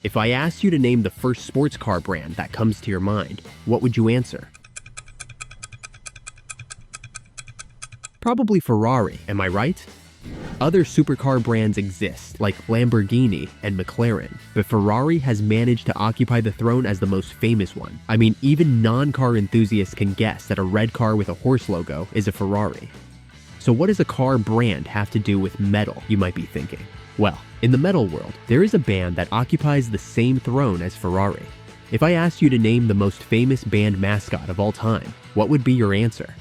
If I asked you to name the first sports car brand that comes to your mind, what would you answer? Probably Ferrari, am I right? Other supercar brands exist, like Lamborghini and McLaren, but Ferrari has managed to occupy the throne as the most famous one. I mean, even non-car enthusiasts can guess that a red car with a horse logo is a Ferrari. So what does a car brand have to do with metal, you might be thinking? Well, in the metal world, there is a band that occupies the same throne as Ferrari. If I asked you to name the most famous band mascot of all time, what would be your answer?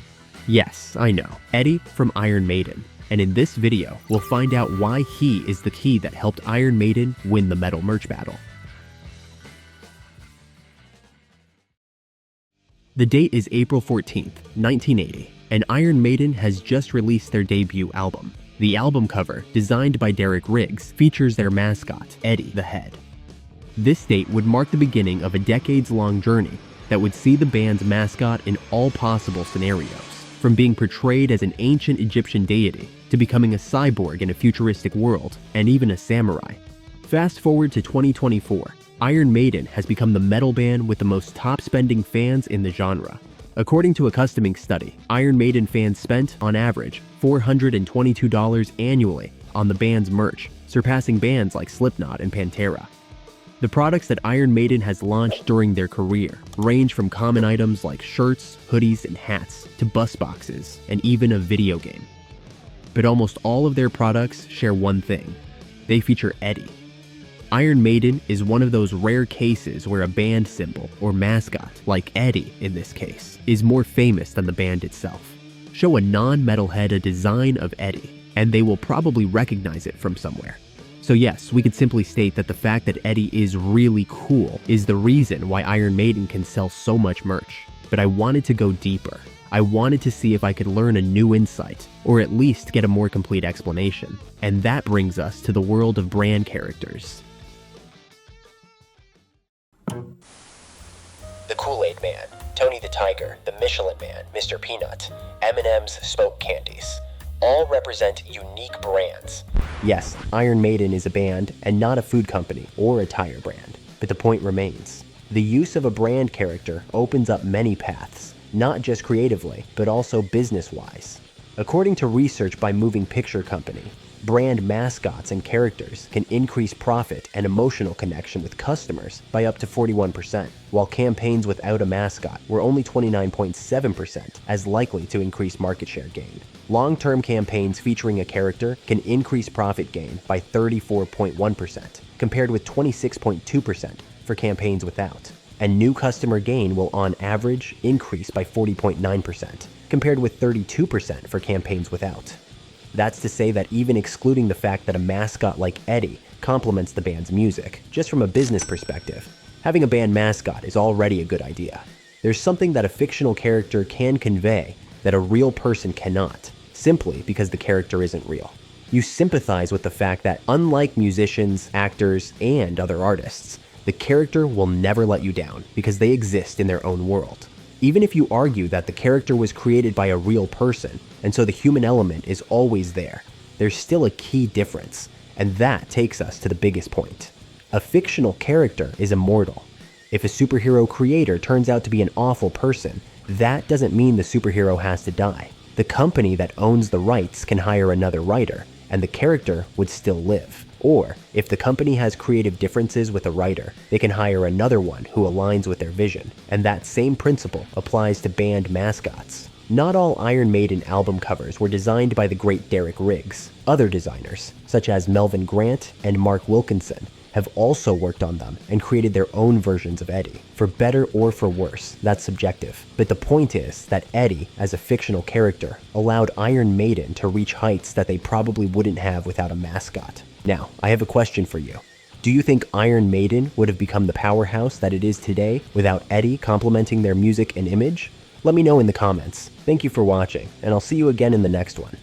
Yes, I know, Eddie from Iron Maiden. And in this video, we'll find out why he is the key that helped Iron Maiden win the metal merch battle. The date is April 14th, 1980, and Iron Maiden has just released their debut album. The album cover, designed by Derek Riggs, features their mascot, Eddie the Head. This date would mark the beginning of a decades-long journey that would see the band's mascot in all possible scenarios, from being portrayed as an ancient Egyptian deity to becoming a cyborg in a futuristic world, and even a samurai. Fast forward to 2024, Iron Maiden has become the metal band with the most top-spending fans in the genre. According to a customing study, Iron Maiden fans spent, on average, $422 annually on the band's merch, surpassing bands like Slipknot and Pantera. The products that Iron Maiden has launched during their career range from common items like shirts, hoodies, and hats, to bus boxes, and even a video game. But almost all of their products share one thing: they feature Eddie. Iron Maiden is one of those rare cases where a band symbol, or mascot, like Eddie in this case, is more famous than the band itself. Show a non-metalhead a design of Eddie, and they will probably recognize it from somewhere. So yes, we could simply state that the fact that Eddie is really cool is the reason why Iron Maiden can sell so much merch. But I wanted to go deeper. I wanted to see if I could learn a new insight, or at least get a more complete explanation. And that brings us to the world of brand characters. The Kool-Aid Man, Tony the Tiger, the Michelin Man, Mr. Peanut, M&M's Spoke Candies. All represent unique brands. Yes, Iron Maiden is a band and not a food company or a tire brand, but the point remains. The use of a brand character opens up many paths, not just creatively, but also business-wise. According to research by Moving Picture Company, brand mascots and characters can increase profit and emotional connection with customers by up to 41%, while campaigns without a mascot were only 29.7% as likely to increase market share gain. Long-term campaigns featuring a character can increase profit gain by 34.1%, compared with 26.2% for campaigns without. And new customer gain will on average increase by 40.9%, compared with 32% for campaigns without. That's to say that even excluding the fact that a mascot like Eddie complements the band's music, just from a business perspective, having a band mascot is already a good idea. There's something that a fictional character can convey that a real person cannot, simply because the character isn't real. You sympathize with the fact that unlike musicians, actors, and other artists, the character will never let you down because they exist in their own world. Even if you argue that the character was created by a real person, and so the human element is always there, there's still a key difference, and that takes us to the biggest point. A fictional character is immortal. If a superhero creator turns out to be an awful person, that doesn't mean the superhero has to die. The company that owns the rights can hire another writer, and the character would still live. Or, if the company has creative differences with a writer, they can hire another one who aligns with their vision, and that same principle applies to band mascots. Not all Iron Maiden album covers were designed by the great Derek Riggs. Other designers, such as Melvin Grant and Mark Wilkinson, have also worked on them and created their own versions of Eddie. For better or for worse, that's subjective. But the point is that Eddie, as a fictional character, allowed Iron Maiden to reach heights that they probably wouldn't have without a mascot. Now, I have a question for you. Do you think Iron Maiden would have become the powerhouse that it is today without Eddie complementing their music and image? Let me know in the comments. Thank you for watching, and I'll see you again in the next one.